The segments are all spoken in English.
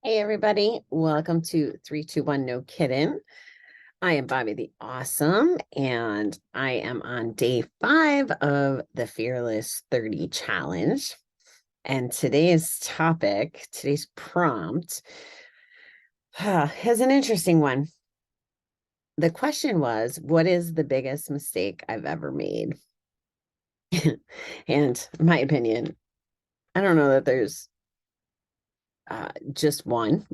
Hey everybody, welcome to 321 No Kiddin. I am Bobby the Awesome, and I am on day 5 of the Fearless 30 Challenge. And today's prompt, is an interesting one. The question was, what is the biggest mistake I've ever made? And in my opinion, I don't know that there's just one.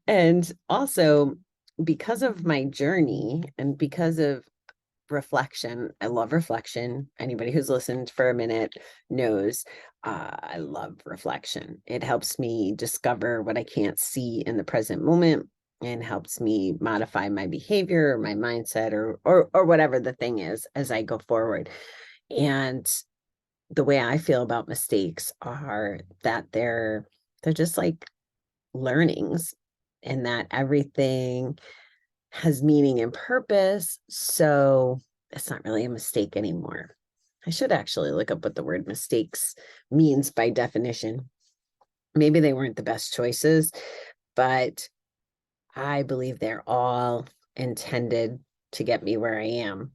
And also, because of my journey and because of reflection, I love reflection. Anybody who's listened for a minute knows I love reflection. It helps me discover what I can't see in the present moment and helps me modify my behavior or my mindset or whatever the thing is as I go forward. And the way I feel about mistakes are that they're just like learnings, and that everything has meaning and purpose. So it's not really a mistake anymore. I should actually look up what the word mistakes means by definition. Maybe they weren't the best choices, but I believe they're all intended to get me where I am.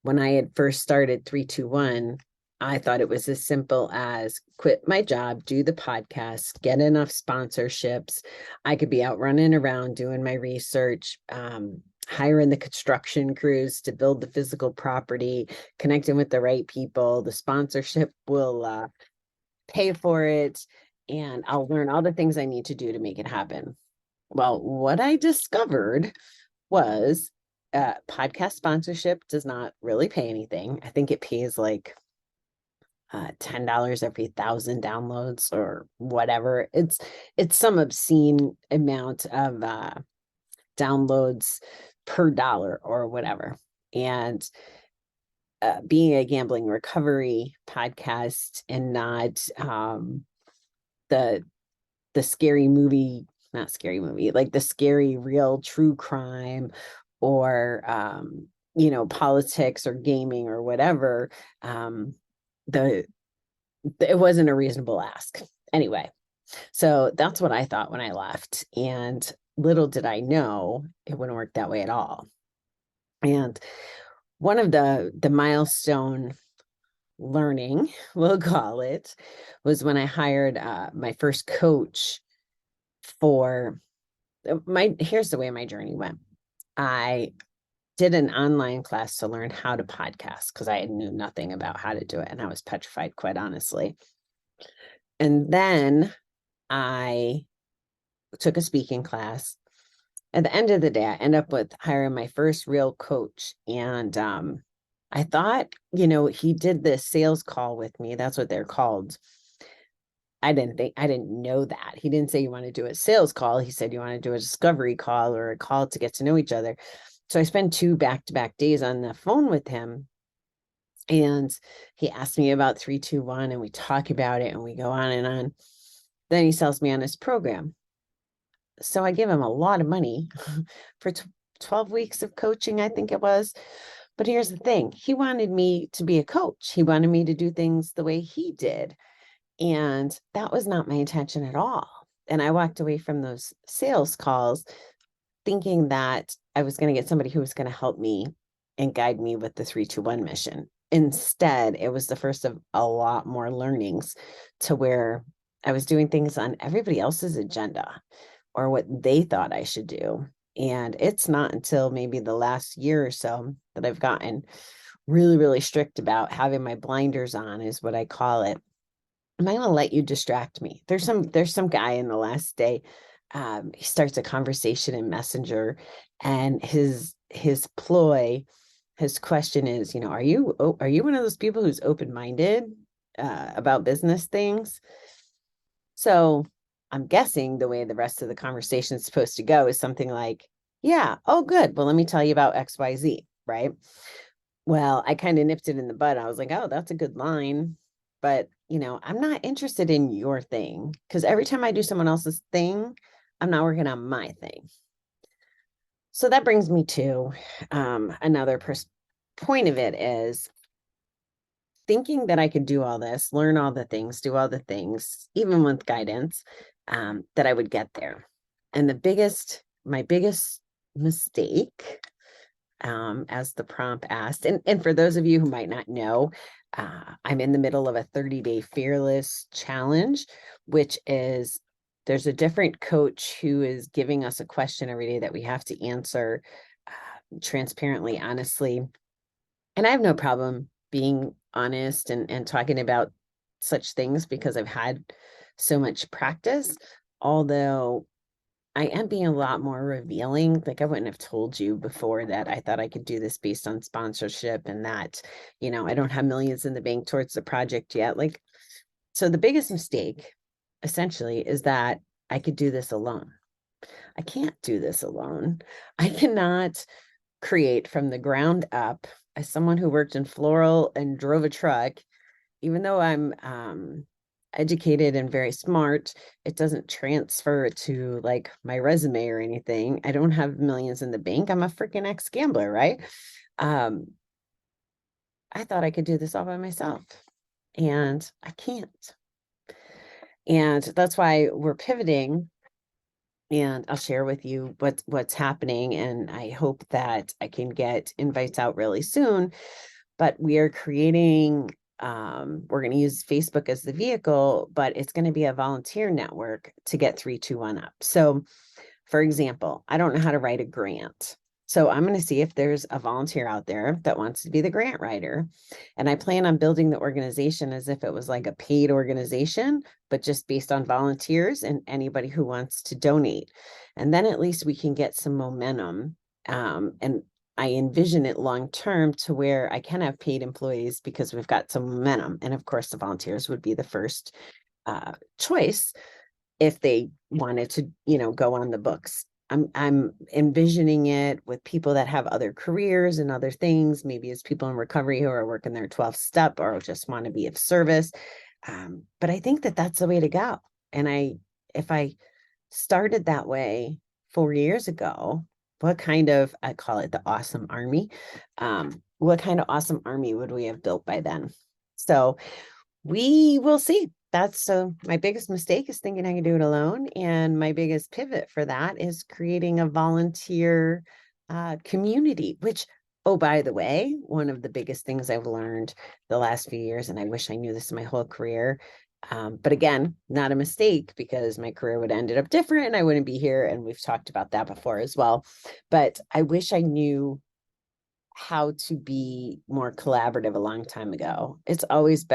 When I had first started 321, I thought it was as simple as quit my job, do the podcast, get enough sponsorships. I could be out running around doing my research, hiring the construction crews to build the physical property, connecting with the right people. The sponsorship will pay for it, and I'll learn all the things I need to do to make it happen. Well, what I discovered was podcast sponsorship does not really pay anything. I think it pays like $10 every 1,000 downloads or whatever. It's some obscene amount of downloads per dollar or whatever. And being a gambling recovery podcast and not the scary movie, not scary movie, like the scary real true crime or politics or gaming or whatever, the it wasn't a reasonable ask anyway. So that's what I thought when I left, and little did I know it wouldn't work that way at all. And one of the milestone learning, we'll call it, was when I hired my first coach for here's the way my journey went. I did an online class to learn how to podcast because I knew nothing about how to do it, and I was petrified, quite honestly. And then I took a speaking class. At the end of the day, I end up with hiring my first real coach. And I thought, he did this sales call with me. That's what they're called. I didn't know that. He didn't say you want to do a sales call. He said you want to do a discovery call or a call to get to know each other. So I spent 2 back-to-back days on the phone with him. And he asked me about 321, and we talk about it and we go on and on. Then he sells me on his program. So I give him a lot of money for 12 weeks of coaching, I think it was. But here's the thing. He wanted me to be a coach. He wanted me to do things the way he did. And that was not my intention at all. And I walked away from those sales calls thinking that I was going to get somebody who was going to help me and guide me with the 321 mission. Instead, it was the first of a lot more learnings to where I was doing things on everybody else's agenda or what they thought I should do. And it's not until maybe the last year or so that I've gotten really, really strict about having my blinders on, is what I call it. I'm not going to let you distract me. There's some guy in the last day. He starts a conversation in Messenger, and his ploy, his question is, are you one of those people who's open-minded about business things? So I'm guessing the way the rest of the conversation is supposed to go is something like, yeah, oh, good. Well, let me tell you about XYZ, right? Well, I kind of nipped it in the bud. I was like, oh, that's a good line. But, I'm not interested in your thing, because every time I do someone else's thing, I'm not working on my thing. So that brings me to another point of it is thinking that I could do all this, learn all the things, do all the things, even with guidance, that I would get there. And my biggest mistake, as the prompt asked, and for those of you who might not know, I'm in the middle of a 30-day fearless challenge, which is there's a different coach who is giving us a question every day that we have to answer transparently, honestly. And I have no problem being honest and talking about such things because I've had so much practice. Although I am being a lot more revealing. Like I wouldn't have told you before that I thought I could do this based on sponsorship and that, I don't have millions in the bank towards the project yet. Like, so the biggest mistake essentially is that I could do this alone. I can't do this alone. I cannot create from the ground up as someone who worked in floral and drove a truck. Even though I'm educated and very smart, it doesn't transfer to like my resume or anything. I don't have millions in the bank. I'm a freaking ex-gambler, right? I thought I could do this all by myself, and I can't. And that's why we're pivoting. And I'll share with you what's happening. And I hope that I can get invites out really soon. But we are creating, we're going to use Facebook as the vehicle, but it's going to be a volunteer network to get 321 up. So for example, I don't know how to write a grant. So I'm going to see if there's a volunteer out there that wants to be the grant writer. And I plan on building the organization as if it was like a paid organization, but just based on volunteers and anybody who wants to donate. And then at least we can get some momentum. And I envision it long term to where I can have paid employees because we've got some momentum. And of course, the volunteers would be the first choice if they wanted to, go on the books. I'm envisioning it with people that have other careers and other things, maybe it's people in recovery who are working their 12th step or just want to be of service. But I think that that's the way to go. And if I started that way 4 years ago, I call it the awesome army. What kind of awesome army would we have built by then? So we will see. That's my biggest mistake is thinking I can do it alone. And my biggest pivot for that is creating a volunteer community, which, oh, by the way, one of the biggest things I've learned the last few years, and I wish I knew this my whole career. But again, not a mistake because my career would have ended up different and I wouldn't be here. And we've talked about that before as well. But I wish I knew how to be more collaborative a long time ago. I've always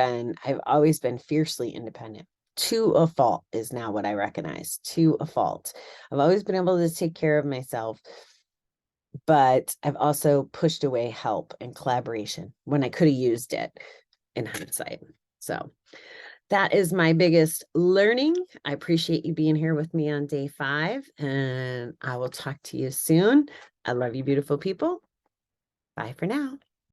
been fiercely independent to a fault is now what I recognize, to a fault. I've always been able to take care of myself, but I've also pushed away help and collaboration when I could have used it in hindsight. So that is my biggest learning. I appreciate you being here with me on day 5, and I will talk to you soon. I love you, beautiful people. Bye for now.